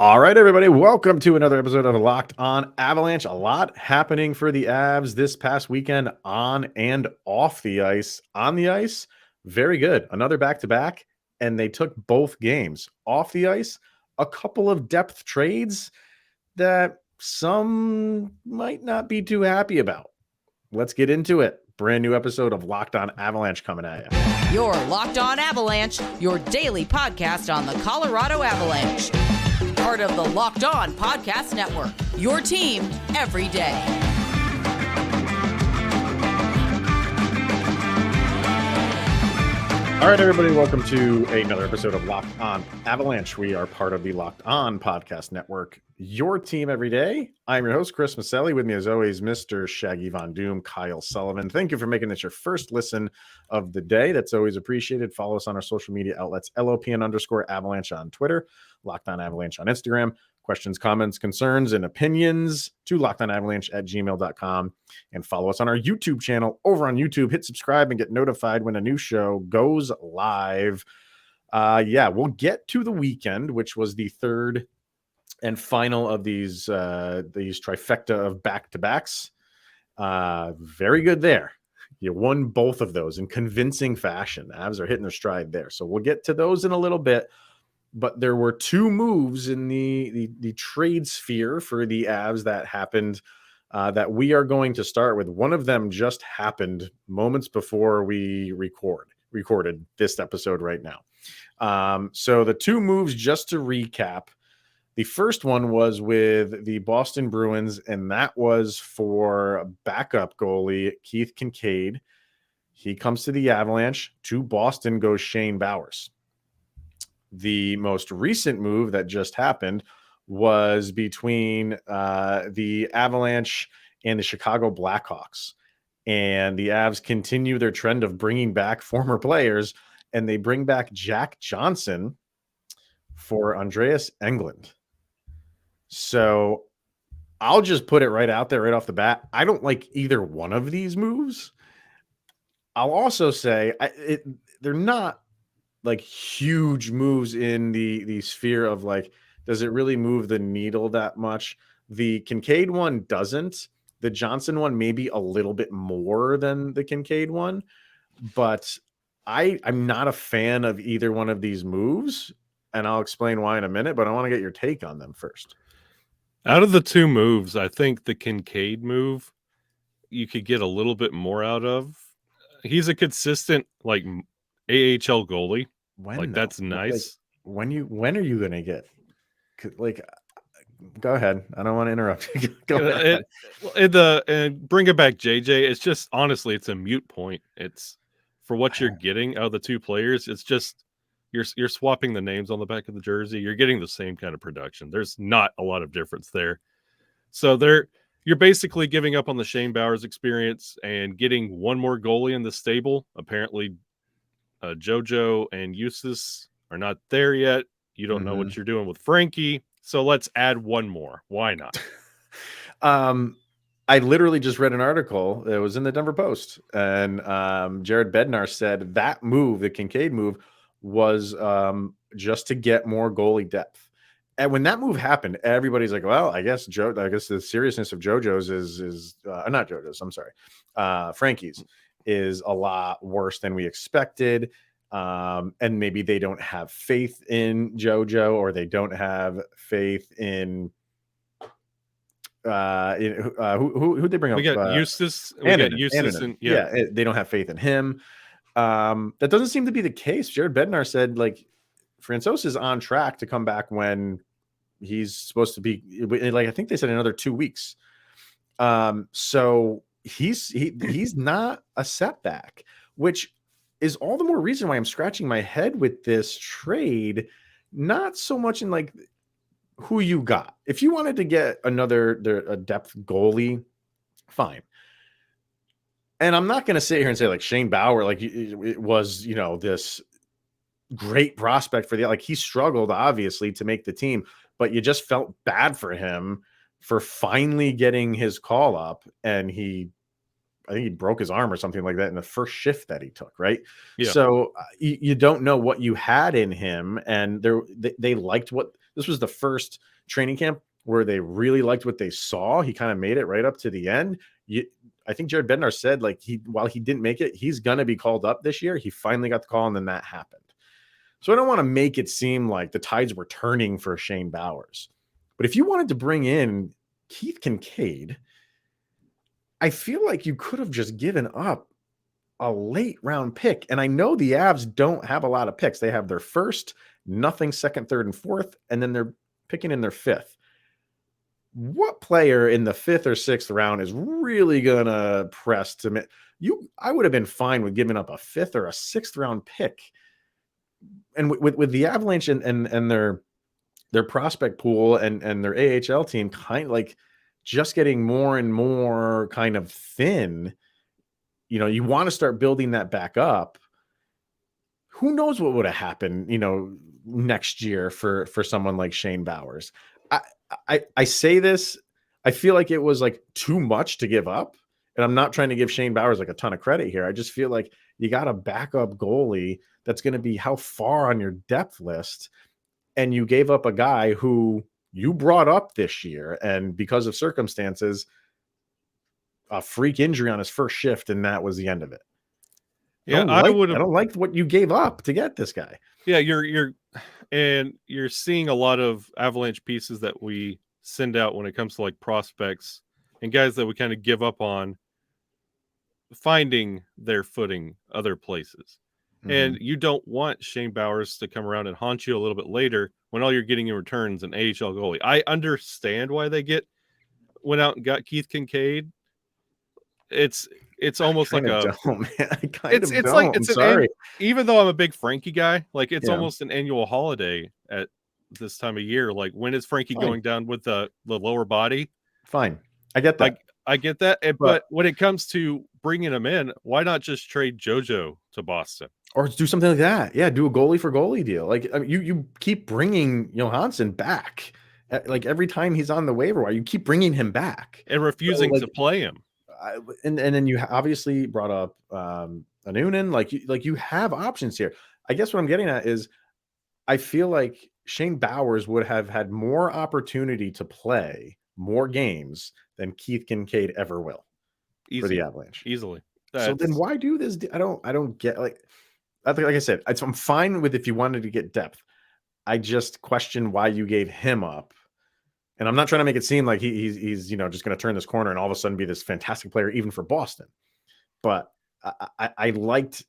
All right, everybody, welcome to another episode of Locked On Avalanche. A lot happening for the Avs this past weekend on and off the ice. On the ice, very good. Another back-to-back, and they took both games. Off the ice, a couple of depth trades that some might not be too happy about. Let's get into it. Brand new episode of Locked On Avalanche coming at you. You're Locked On Avalanche, your daily podcast on the Colorado Avalanche. Part of the Locked On Podcast Network, your team every day. All right, everybody, welcome to another episode of Locked On Avalanche. We are part of the Locked On Podcast Network, your team every day. I'm your host, Chris Maselli. With me, as always, Mr. Shaggy Von Doom, Kyle Sullivan. Thank you for making this your first listen of the day. That's always appreciated. Follow us on our social media outlets, LOPN_Avalanche on Twitter, Locked On Avalanche on Instagram. Questions, comments, concerns, and opinions to lockedonavalanche@gmail.com. And follow us on our YouTube channel over on YouTube. Hit subscribe and get notified when a new show goes live. We'll get to the weekend, which was the third and final of these trifecta of back-to-backs. Very good there. You won both of those in convincing fashion. The Avs are hitting their stride there. So we'll get to those in a little bit. But there were two moves in the trade sphere for the Avs that happened that we are going to start with. One of them just happened moments before we recorded this episode right now. So the two moves, just to recap, the first one was with the Boston Bruins, and that was for backup goalie Keith Kinkaid. He comes to the Avalanche. To Boston goes Shane Bowers. The most recent move that just happened was between the Avalanche and the Chicago Blackhawks. And the Avs continue their trend of bringing back former players, and they bring back Jack Jonson for Andreas Englund. So I'll just put it right out there, right off the bat. I don't like either one of these moves. I'll also say they're not like huge moves in the sphere of like, does it really move the needle that much? The Kinkaid one doesn't. The Jonson one maybe a little bit more than the Kinkaid one, but I'm not a fan of either one of these moves, and I'll explain why in a minute, but I want to get your take on them first. Out of the two moves, I think the Kinkaid move you could get a little bit more out of. He's a consistent like AHL goalie. That's nice. When are you gonna get go ahead. I don't want to interrupt you. Go ahead. And bring it back, JJ. It's just honestly, it's a moot point. It's for what you're getting out of the two players. It's just you're swapping the names on the back of the jersey. You're getting the same kind of production. There's not a lot of difference there. So you're basically giving up on the Shane Bowers experience and getting one more goalie in the stable. Apparently, JoJo and Eustace are not there yet. You don't know what you're doing with Frankie. So let's add one more. Why not? I literally just read an article that was in the Denver Post, and Jared Bednar said that move, the Kinkaid move, was just to get more goalie depth. And when that move happened, everybody's like, well, I guess the seriousness of JoJo's is not JoJo's, I'm sorry. Frankie's is a lot worse than we expected. And maybe they don't have faith in JoJo, or they don't have faith in who they bring up? We got Eustace. They don't have faith in him. That doesn't seem to be the case. Jared Bednar said like Francouz is on track to come back when he's supposed to be. Like I think they said another 2 weeks. So he's not a setback, which is all the more reason why I'm scratching my head with this trade. Not so much in like who you got. If you wanted to get a depth goalie, fine. And I'm not going to sit here and say like Shane Bauer, like it was, this great prospect for like he struggled obviously to make the team, but you just felt bad for him for finally getting his call up, and I think he broke his arm or something like that in the first shift that he took, right? Yeah. So you don't know what you had in him, and they liked what this was the first training camp where they really liked what they saw. He kind of made it right up to the end. I think Jared Bednar said, like, while he didn't make it, he's going to be called up this year. He finally got the call, and then that happened. So I don't want to make it seem like the tides were turning for Shane Bowers. But if you wanted to bring in Keith Kinkaid, I feel like you could have just given up a late round pick. And I know the Avs don't have a lot of picks. They have their first, nothing, second, third, and fourth, and then they're picking in their fifth. What player in the fifth or sixth round is really gonna press to you? I would have been fine with giving up a fifth or a sixth round pick. And with the Avalanche and their prospect pool and their AHL team kind of like just getting more and more kind of thin, you want to start building that back up. Who knows what would have happened, next year for someone like Shane Bowers. I say this, I feel like it was like too much to give up. And I'm not trying to give Shane Bowers like a ton of credit here. I just feel like you got a backup goalie that's going to be how far on your depth list. And you gave up a guy who you brought up this year. And because of circumstances, a freak injury on his first shift. And that was the end of it. Yeah, I don't like what you gave up to get this guy. Yeah, you're seeing a lot of Avalanche pieces that we send out when it comes to like prospects and guys that we kind of give up on finding their footing other places. Mm-hmm. And you don't want Shane Bowers to come around and haunt you a little bit later when all you're getting in return is an AHL goalie. I understand why they went out and got Keith Kinkaid. It's almost like even though I'm a big Frankie guy, like it's almost an annual holiday at this time of year. Like, when is Frankie going down with the lower body? Fine, I get that. I get that. But when it comes to bringing him in, why not just trade JoJo to Boston or do something like that? Yeah, do a goalie for goalie deal. Like, I mean, you keep bringing Johansson back. Like, every time he's on the waiver wire, you keep bringing him back and refusing to play him. And then you obviously brought up a Noonan. Like you have options here. I guess what I'm getting at is I feel like Shane Bowers would have had more opportunity to play more games than Keith Kinkaid ever will for the Avalanche. Easily. So then why do this? I don't get, like I said, I'm fine with if you wanted to get depth. I just question why you gave him up. And I'm not trying to make it seem like he's just going to turn this corner and all of a sudden be this fantastic player, even for Boston. But I liked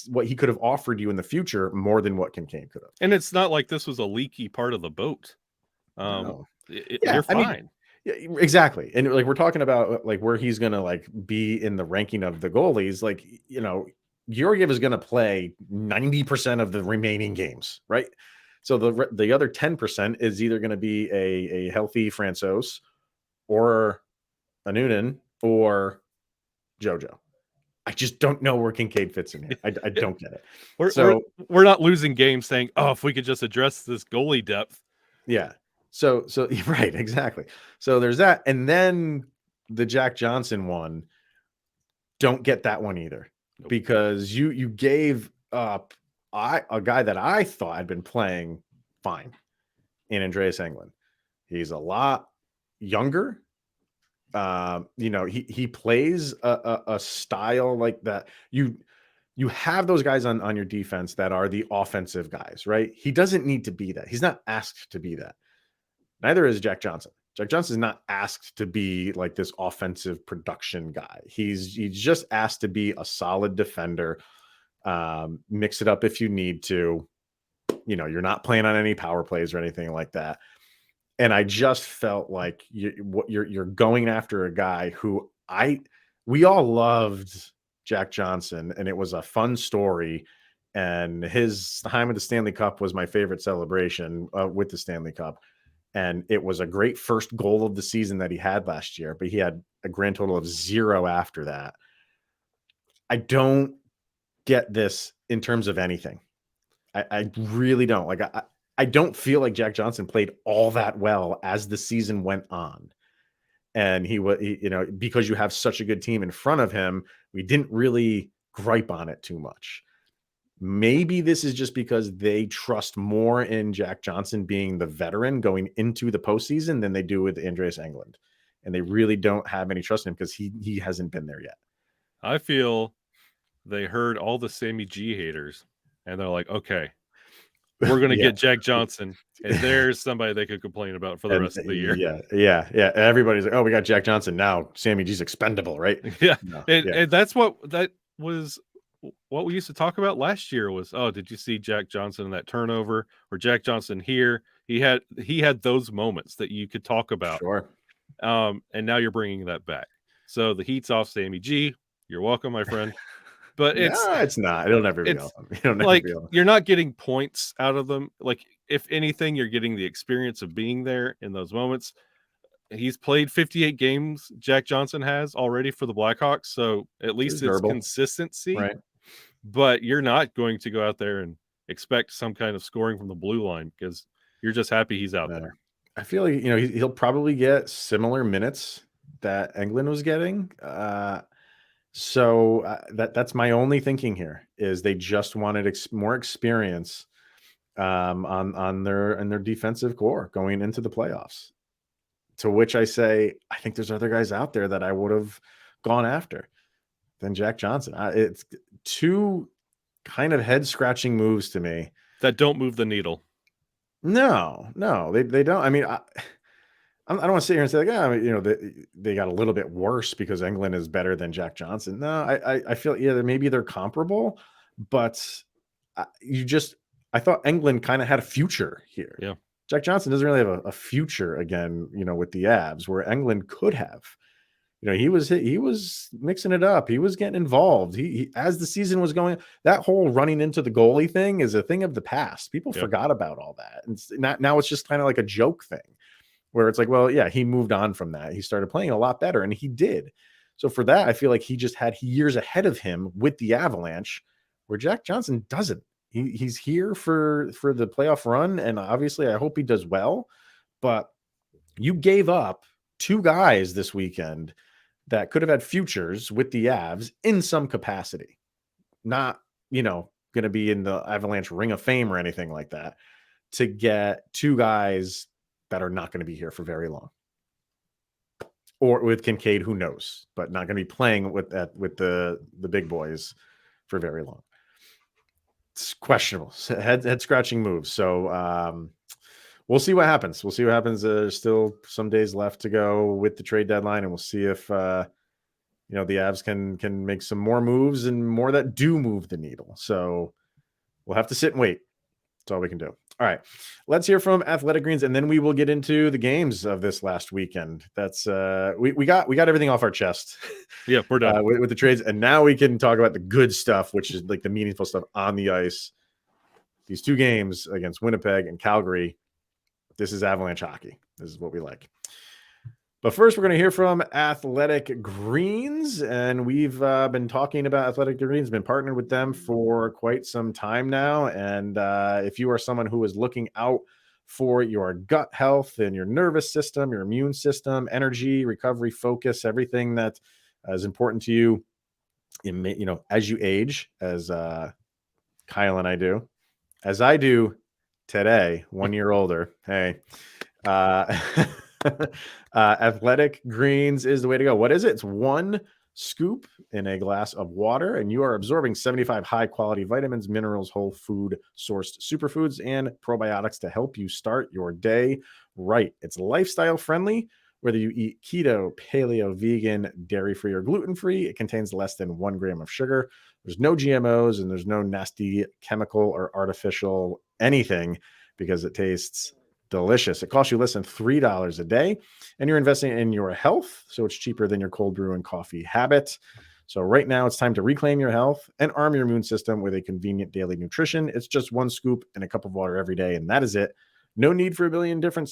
what he could have offered you in the future more than what Kinkaid could have. And it's not like this was a leaky part of the boat. No. You're fine. Yeah, exactly. And like, we're talking about like where he's going to like be in the ranking of the goalies. Like, Georgiev is going to play 90% of the remaining games, right? So the other 10% is either going to be a healthy Francouz or a Noonan or JoJo. I just don't know where Kinkaid fits in here. I don't get it. We're not losing games saying, oh, if we could just address this goalie depth. Yeah. So right, exactly. So there's that. And then the Jack Jonson one, don't get that one either. Nope. Because you gave up a guy that I thought had been playing fine in Andreas Englund. He's a lot younger. He plays a style like that. You have those guys on your defense that are the offensive guys, right? He doesn't need to be that. He's not asked to be that. Neither is Jack Jonson. Jack Jonson is not asked to be like this offensive production guy. He's just asked to be a solid defender. Mix it up if you need to. You're not playing on any power plays or anything like that. And I just felt like you're going after a guy who we all loved Jack Jonson, and it was a fun story. And his time with the Stanley Cup was my favorite celebration with the Stanley Cup. And it was a great first goal of the season that he had last year, but he had a grand total of 0 after that. I don't get this in terms of anything. I really don't. Like, I don't feel like Jack Jonson played all that well as the season went on. And because you have such a good team in front of him, we didn't really gripe on it too much. Maybe this is just because they trust more in Jack Jonson being the veteran going into the postseason than they do with Andreas Englund. And they really don't have any trust in him because he hasn't been there yet. I feel they heard all the Sammy G haters and they're like, okay, we're going to get Jack Jonson, and there's somebody they could complain about for the rest of the year. Yeah. Everybody's like, oh, we got Jack Jonson now. Sammy G's expendable, right? Yeah. And that's what we used to talk about last year was, oh, did you see Jack Jonson in that turnover, or Jack Jonson here? He had those moments that you could talk about. Sure. And now you're bringing that back. So the heat's off Sammy G. You're welcome, my friend. But it's not. It'll never be on. Like, you're not getting points out of them. Like, if anything, you're getting the experience of being there in those moments. He's played 58 games. Jack Jonson has already for the Blackhawks, so at least it's consistency. Right. But you're not going to go out there and expect some kind of scoring from the blue line because you're just happy he's out there. I feel like he'll probably get similar minutes that Englund was getting. So that's my only thinking here is they just wanted more experience on their defensive core going into the playoffs. To which I say, I think there's other guys out there that I would have gone after than Jack Jonson. It's two kind of head scratching moves to me that don't move the needle. No, they don't. I mean, I don't want to sit here and say like, they got a little bit worse because Englund is better than Jack Jonson. No, I feel maybe they're comparable, but I thought Englund kind of had a future here. Yeah, Jack Jonson doesn't really have a future again, with the Avs, where Englund could have. He was mixing it up. He was getting involved. He as the season was going, that whole running into the goalie thing is a thing of the past. People forgot about all that, and now it's just kind of like a joke thing. Where it's like, well, yeah, he moved on from that. He started playing a lot better, and he did. So for that, I feel like he just had years ahead of him with the Avalanche, where Jack Jonson doesn't. He's here for the playoff run, and obviously I hope he does well. But you gave up two guys this weekend that could have had futures with the Avs in some capacity. Not, going to be in the Avalanche Ring of Fame or anything like that, to get two guys that are not going to be here for very long. Or with Kinkaid, who knows, but not going to be playing with the big boys for very long. It's questionable. Head scratching moves. So we'll see what happens. There's still some days left to go with the trade deadline, and we'll see if the Avs can make some more moves and more that do move the needle. So we'll have to sit and wait. That's all we can do. All right, let's hear from Athletic Greens, and then we will get into the games of this last weekend. That's we got everything off our chest. Yeah, we're done with the trades, and now we can talk about the good stuff, which is like the meaningful stuff on the ice. These two games against Winnipeg and Calgary. This is Avalanche hockey. This is what we like. But first, we're going to hear from Athletic Greens, and we've been talking about Athletic Greens, been partnered with them for quite some time now. And if you are someone who is looking out for your gut health and your nervous system, your immune system, energy, recovery, focus, everything that is important to you, as you age, as Kyle and I do, as I do today, 1 year older. Hey, Athletic Greens is the way to go. What is it? It's one scoop in a glass of water, and you are absorbing 75 high quality vitamins, minerals, whole food sourced superfoods, and probiotics to help you start your day right. It's lifestyle friendly, whether you eat keto, paleo, vegan, dairy free, or gluten free. It contains less than 1 gram of sugar. There's no GMOs, and there's no nasty chemical or artificial anything, because it tastes delicious. It costs you less than $3 a day, and you're investing in your health, so it's cheaper than your cold brew and coffee habit. So right now it's time to reclaim your health and arm your immune system with a convenient daily nutrition. It's just one scoop and a cup of water every day, and that is it. No need for a billion different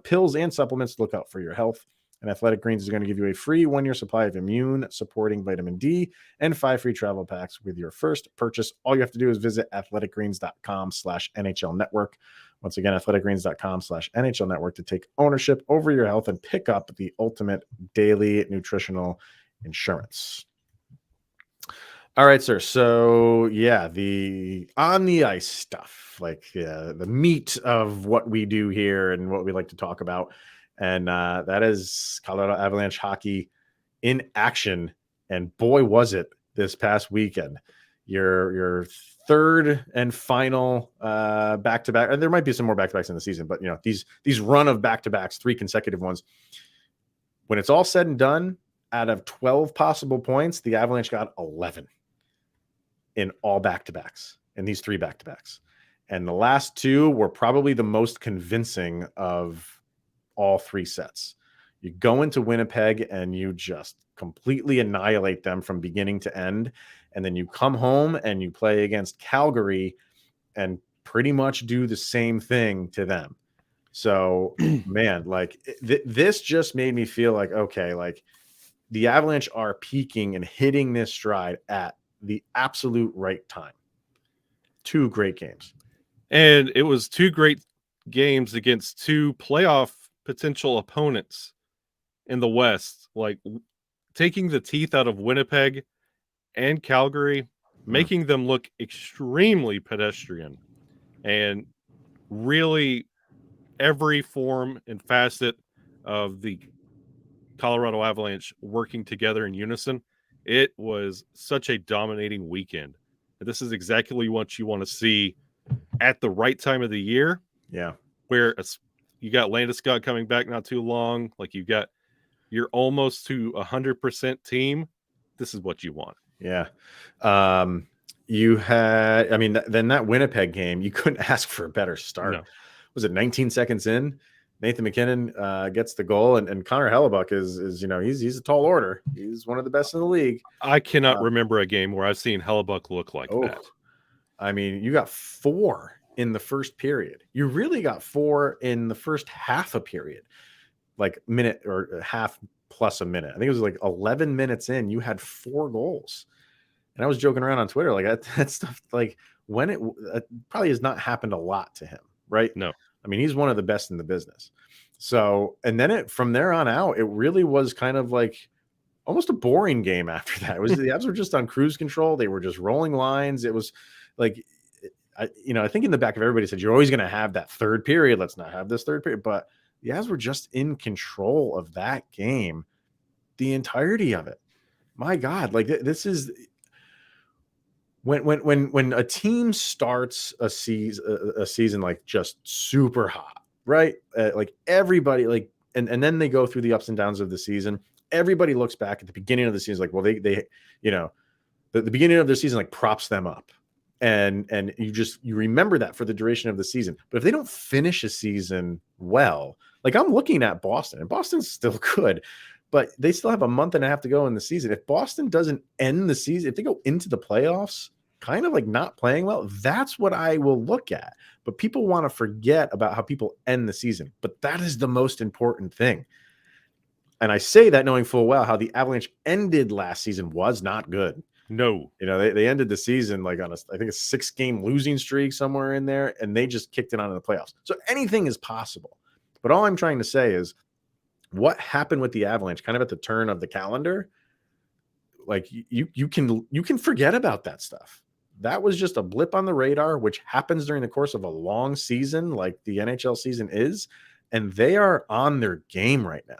pills and supplements to look out for your health. And Athletic Greens is going to give you a free 1 year supply of immune supporting vitamin D and 5 free travel packs with your first purchase. All you have to do is visit athleticgreens.com/NHL network. Once again, athleticgreens.com/NHL network to take ownership over your health and pick up the ultimate daily nutritional insurance. All right, sir. So yeah, the on the ice stuff, like the meat of what we do here and what we like to talk about, and that is Colorado Avalanche hockey in action. And boy, was it this past weekend. Your third and final back to back, and there might be some more back to backs in the season, but these run of back to backs, 3 consecutive ones. When it's all said and done, out of 12 possible points, the Avalanche got 11. In all back-to-backs, in these 3 back-to-backs. And the last 2 were probably the most convincing of all 3 sets. You go into Winnipeg and you just completely annihilate them from beginning to end. And then you come home and you play against Calgary and pretty much do the same thing to them. So, man, like this just made me feel like, okay, like the Avalanche are peaking and hitting this stride at the absolute right time. 2 great games. And it was 2 great games against 2 playoff potential opponents in the West, like taking the teeth out of Winnipeg and Calgary, making them look extremely pedestrian, and really every form and facet of the Colorado Avalanche working together in unison. It was such a dominating weekend. This is exactly what you want to see at the right time of the year. Yeah. Where you got Landeskog coming back not too long. Like you're almost to 100% team. This is what you want. Yeah. You had, I mean, then that Winnipeg game, you couldn't ask for a better start. No. Was it 19 seconds in? Nathan MacKinnon gets the goal, and Connor Hellebuck is he's a tall order. He's one of the best in the league. I cannot remember a game where I've seen Hellebuck look like that. I mean, you got 4 in the first period. You really got 4 in the first half a period, like minute or half plus a minute. I think it was like 11 minutes in, you had 4 goals. And I was joking around on Twitter, like that stuff, like when it probably has not happened a lot to him, right? No. I mean, he's one of the best in the business. So, and then from there on out, it really was kind of like almost a boring game after that. It was the Avs were just on cruise control. They were just rolling lines. It was like, I think in the back of everybody said, you're always going to have that third period. Let's not have this third period. But the Avs were just in control of that game, the entirety of it. My God, like this is when a team starts a season like just super hot, right? Like everybody, like, and then they go through the ups and downs of the season. Everybody looks back at the beginning of the season, like, well, they the beginning of their season like props them up, and you remember that for the duration of the season. But if they don't finish a season well, like I'm looking at Boston, and Boston's still good, but they still have a month and a half to go in the season. If Boston doesn't end the season, if they go into the playoffs kind of like not playing well, that's what I will look at. But people want to forget about how people end the season. But that is the most important thing. And I say that knowing full well how the Avalanche ended last season was not good. No. They ended the season like on I think a 6-game losing streak somewhere in there, and they just kicked it on in the playoffs. So anything is possible. But all I'm trying to say is what happened with the Avalanche kind of at the turn of the calendar, like you can forget about that stuff. That was just a blip on the radar, which happens during the course of a long season like the NHL season is, and they are on their game right now.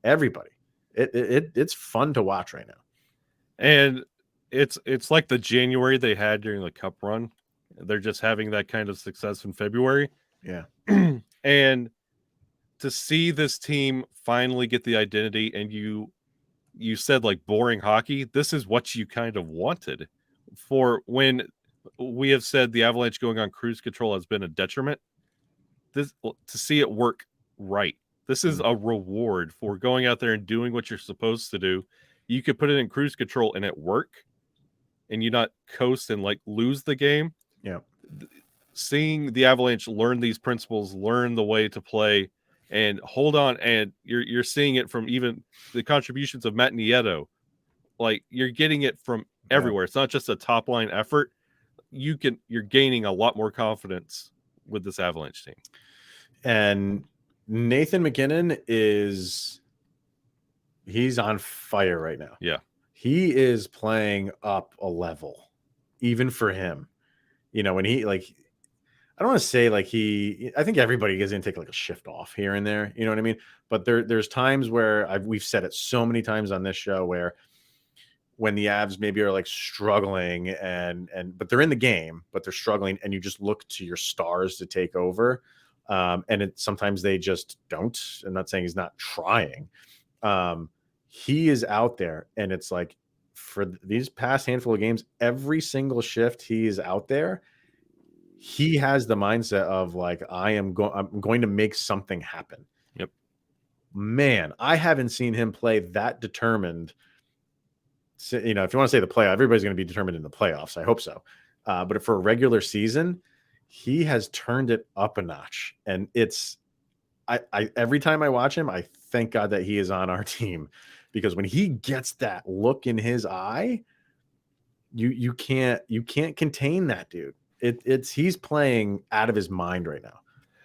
Everybody. It's fun to watch right now. And it's like the January they had during the Cup run. They're just having that kind of success in February. Yeah. And to see this team finally get the identity, and you said like boring hockey, this is what you kind of wanted. For when we have said the Avalanche going on cruise control has been a detriment, to see it work right. This is a reward for going out there and doing what you're supposed to do. You could put it in cruise control and it work, and you not coast and like lose the game. Yeah. Seeing the Avalanche learn these principles, learn the way to play, and hold on, and you're seeing it from even the contributions of Matt Nieto. Like you're getting it from everywhere. It's not just a top line effort. You're gaining a lot more confidence with this Avalanche team. And Nathan MacKinnon he's on fire right now. Yeah. he is playing up a level, even for him. When he I don't want to say I think everybody is going to take like a shift off here and there. You know what I mean? But there's times where we've said it so many times on this show where when the Avs maybe are like struggling but they're in the game, but they're struggling, and you just look to your stars to take over. And sometimes they just don't. I'm not saying he's not trying. He is out there, and it's like for these past handful of games, every single shift he is out there, he has the mindset of like, I'm going to make something happen. Yep. Man, I haven't seen him play that determined. If you want to say the playoff, everybody's going to be determined in the playoffs. I hope so. But for a regular season, he has turned it up a notch. And I every time I watch him, I thank God that he is on our team, because when he gets that look in his eye, you can't contain that dude. He's playing out of his mind right now.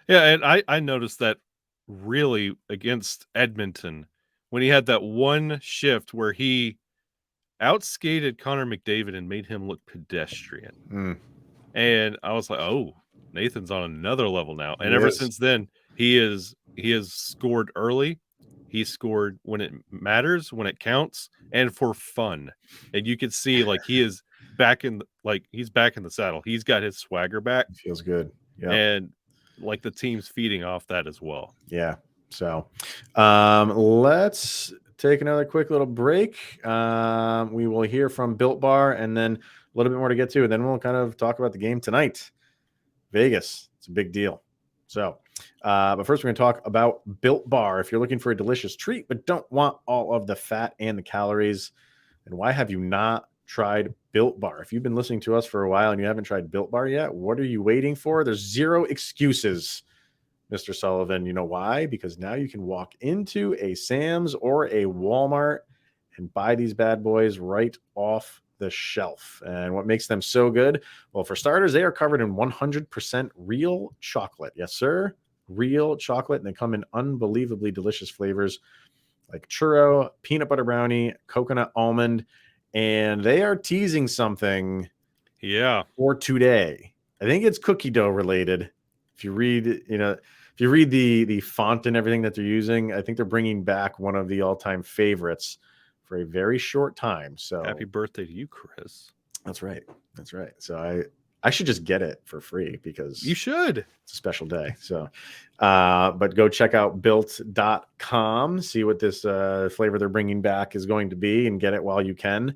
Yeah, and I noticed that really against Edmonton when he had that one shift where he outskated Connor McDavid and made him look pedestrian. And I was like, oh, Nathan's on another level now. And ever since then, he has scored early. He scored when it matters, when it counts, and for fun. And you can see like he is back in he's back in the saddle. He's got his swagger back. It feels good. Yeah. And like the team's feeding off that as well. Yeah. So let's take another quick little break. We will hear from Built Bar and then a little bit more to get to, and then we'll kind of talk about the game tonight. Vegas, it's a big deal. So, but first we're going to talk about Built Bar. If you're looking for a delicious treat but don't want all of the fat and the calories, then why have you not tried Built Bar? If you've been listening to us for a while and you haven't tried Built Bar yet, what are you waiting for? There's zero excuses, Mr. Sullivan. You know why? Because now you can walk into a Sam's or a Walmart and buy these bad boys right off the shelf. And what makes them so good? Well, for starters, they are covered in 100% real chocolate. Yes, sir. Real chocolate. And they come in unbelievably delicious flavors like churro, peanut butter brownie, coconut almond. And they are teasing something for today. I think it's cookie dough related. If you read, the font and everything that they're using, I think they're bringing back one of the all-time favorites for a very short time. So happy birthday to you, Chris. That's right. So I should just get it for free because you should. It's a special day. So, but go check out built.com, see what this flavor they're bringing back is going to be, and get it while you can.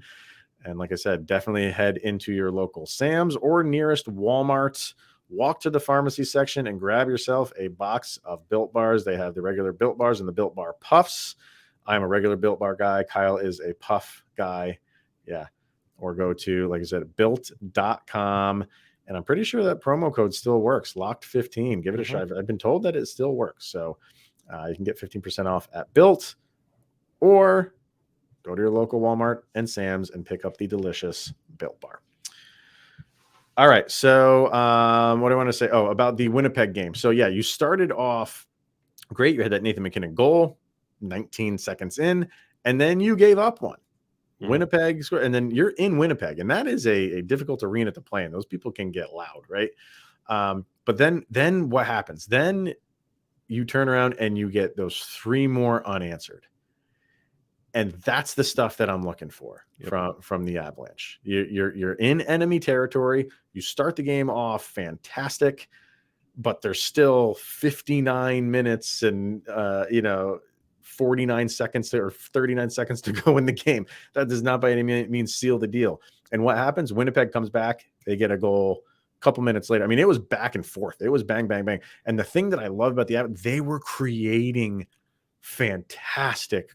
And like I said, definitely head into your local Sam's or nearest Walmart. Walk to the pharmacy section and grab yourself a box of Built Bars. They have the regular Built Bars and the Built Bar Puffs. I'm a regular Built Bar guy. Kyle is a Puff guy. Yeah. Or go to, like I said, built.com. And I'm pretty sure that promo code still works. Locked15. Give it a shot. I've been told that it still works. So you can get 15% off at Built, or go to your local Walmart and Sam's and pick up the delicious Built Bar. All right. So what do I want to say? Oh, about the Winnipeg game. So yeah, you started off great. You had that Nathan McKinnon goal 19 seconds in, and then you gave up one. Winnipeg scored, and then you're in Winnipeg, and that is a difficult arena to play in. Those people can get loud, right? But then what happens? Then you turn around and you get those 3 more unanswered. And that's the stuff that I'm looking for from the Avalanche. You're in enemy territory. You start the game off fantastic, but there's still 59 minutes and 49 seconds or 39 seconds to go in the game. That does not by any means seal the deal. And what happens? Winnipeg comes back. They get a goal a couple minutes later. I mean, it was back and forth. It was bang, bang, bang. And the thing that I love about the Avalanche, they were creating fantastic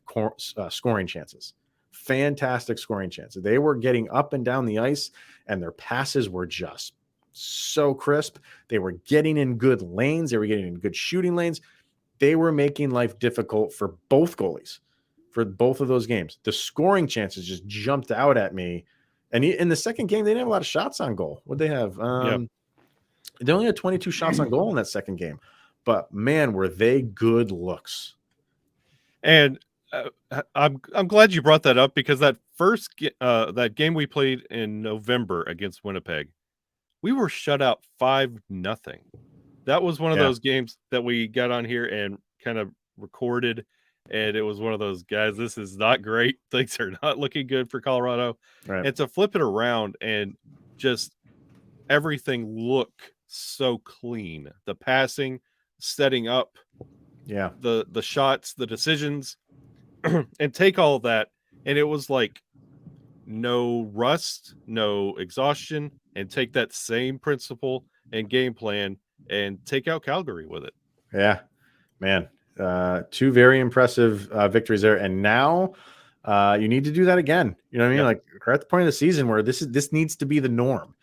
scoring chances. Fantastic scoring chances. They were getting up and down the ice, and their passes were just so crisp. They were getting in good lanes. They were getting in good shooting lanes. They were making life difficult for both goalies for both of those games. The scoring chances just jumped out at me. And in the second game, they didn't have a lot of shots on goal. What'd they have? They only had 22 shots on goal in that second game. But, man, were they good looks. And I'm glad you brought that up because that that game we played in November against Winnipeg, we were shut out 5-0. That was one of those games that we got on here and kind of recorded, and it was one of those, guys, this is not great. Things are not looking good for Colorado. Right. And to flip it around and just everything look so clean. The passing, setting up, the shots, the decisions, and take all of that, and it was like no rust, no exhaustion, and take that same principle and game plan and take out Calgary with it. Yeah, man. 2 very impressive victories there, and now you need to do that again. You know what I mean? Like, we're at the point of the season where this needs to be the norm.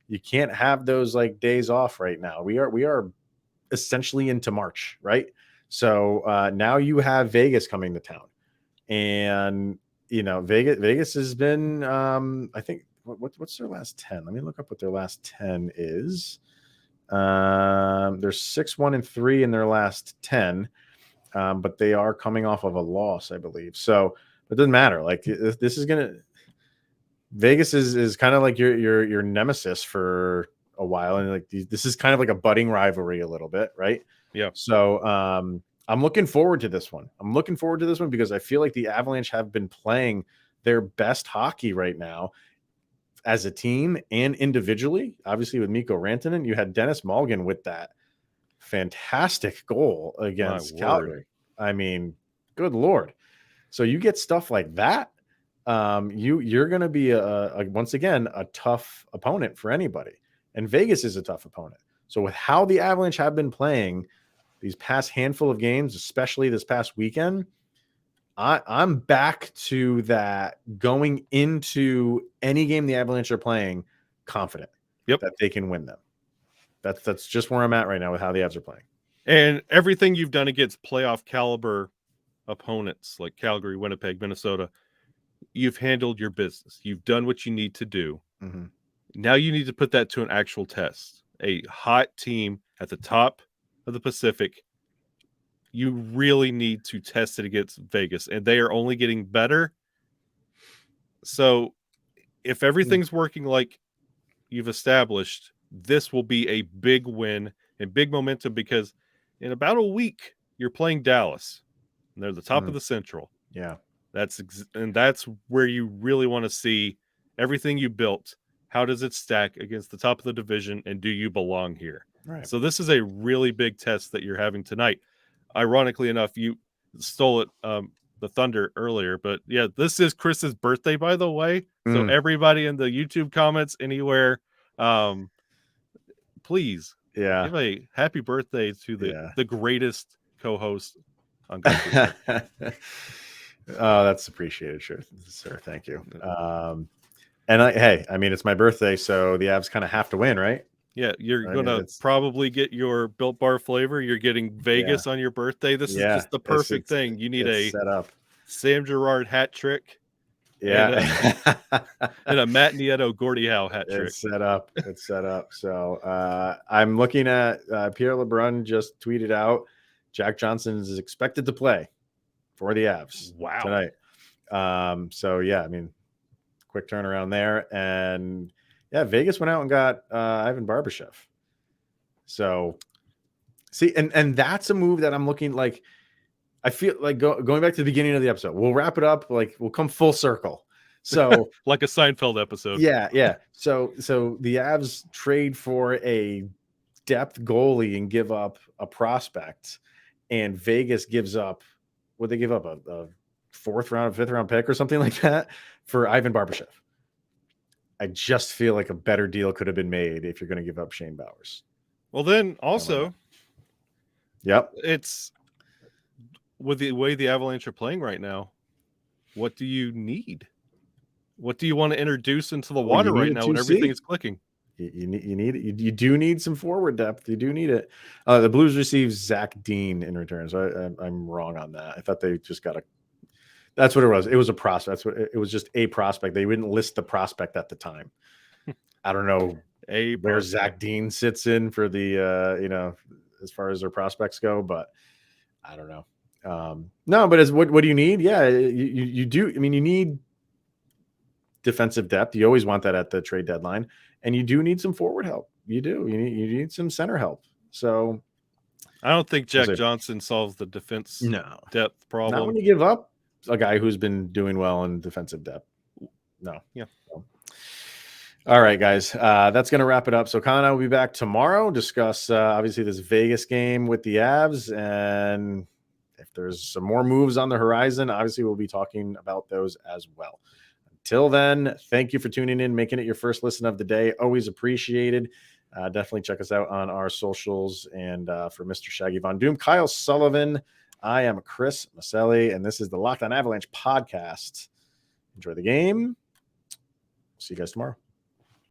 You can't have those like days off right now. We are essentially into March, right? So now you have Vegas coming to town, and you know Vegas has been I think what's their last 10? Let me look up what their last 10 is. They're 6-1-3 in their last 10, but they are coming off of a loss, I believe. So it doesn't matter. Like, this is gonna, Vegas is kind of like your nemesis for a while, and like this is kind of like a budding rivalry a little bit, right? Yeah. So I'm looking forward to this one. Because I feel like the Avalanche have been playing their best hockey right now as a team and individually. Obviously, with Mikko Rantanen, you had Dennis Malgin with that fantastic goal against Calgary. I mean, good Lord. So you get stuff like that. You're going to be once again a tough opponent for anybody, and Vegas is a tough opponent. So with how the Avalanche have been playing these past handful of games, especially this past weekend, I'm back to that going into any game the Avalanche are playing confident that they can win them. That's just where I'm at right now with how the Avs are playing. And everything you've done against playoff caliber opponents like Calgary, Winnipeg, Minnesota, you've handled your business. You've done what you need to do. Mm-hmm. Now you need to put that to an actual test. A hot team at the top of the Pacific, you really need to test it against Vegas, and they are only getting better. So if everything's working like you've established, this will be a big win and big momentum, because in about a week you're playing Dallas, and they're the top of the Central. Yeah. That's where you really want to see everything you built. How does it stack against the top of the division, and do you belong here? Right. So this is a really big test that you're having tonight. Ironically enough, you stole it, the thunder earlier, but yeah, this is Chris's birthday, by the way. So everybody in the YouTube comments anywhere, please give a happy birthday to the greatest co-host on Country. Oh, that's appreciated, sir. Thank you. And I mean, it's my birthday, so the Avs kind of have to win, right? Yeah, you're gonna probably get your Built Bar flavor. You're getting Vegas on your birthday. This is just the perfect thing. You need a setup. Sam Girard hat trick. Yeah. And a Matt Nieto Gordie Howe hat trick. It's set up. So I'm looking at Pierre LeBrun just tweeted out Jack Jonson is expected to play for the Avs tonight. So yeah, I mean, quick turnaround there. And yeah, Vegas went out and got Ivan Barbashev. So see, and that's a move that I'm looking like. I feel like going back to the beginning of the episode, we'll wrap it up. Like, we'll come full circle. So like a Seinfeld episode. Yeah. So the Avs trade for a depth goalie and give up a prospect, and Vegas gives up, what they give up, a 4th round, 5th round pick or something like that for Ivan Barbashev. I just feel like a better deal could have been made if you're going to give up Shane Bowers. Well, then also, it's with the way the Avalanche are playing right now. What do you need? What do you want to introduce into the water right now when everything is clicking? You do need some forward depth. You do need it. The Blues received Zach Dean in return, so I'm wrong on that. I thought they just got that's what it was. It was a prospect. It was just a prospect. They didn't list the prospect at the time. I don't know where Zach Dean sits in for the as far as their prospects go, but I don't know. No, but what do you need? Yeah, you do. I mean, you need defensive depth. You always want that at the trade deadline, and you do need some forward help. You do. You need some center help. So I don't think Jack Jonson solves the defense depth problem. Not when you give up a guy who's been doing well in defensive depth. No. Yeah. No. All right, guys. That's going to wrap it up. So Colin and I will be back tomorrow, discuss obviously this Vegas game with the Avs, and if there's some more moves on the horizon, obviously we'll be talking about those as well. Until then, thank you for tuning in, making it your first listen of the day. Always appreciated. Definitely check us out on our socials. And for Mr. Shaggy Von Doom, Kyle Sullivan, I am Chris Maselli, and this is the Locked On Avalanche podcast. Enjoy the game. See you guys tomorrow.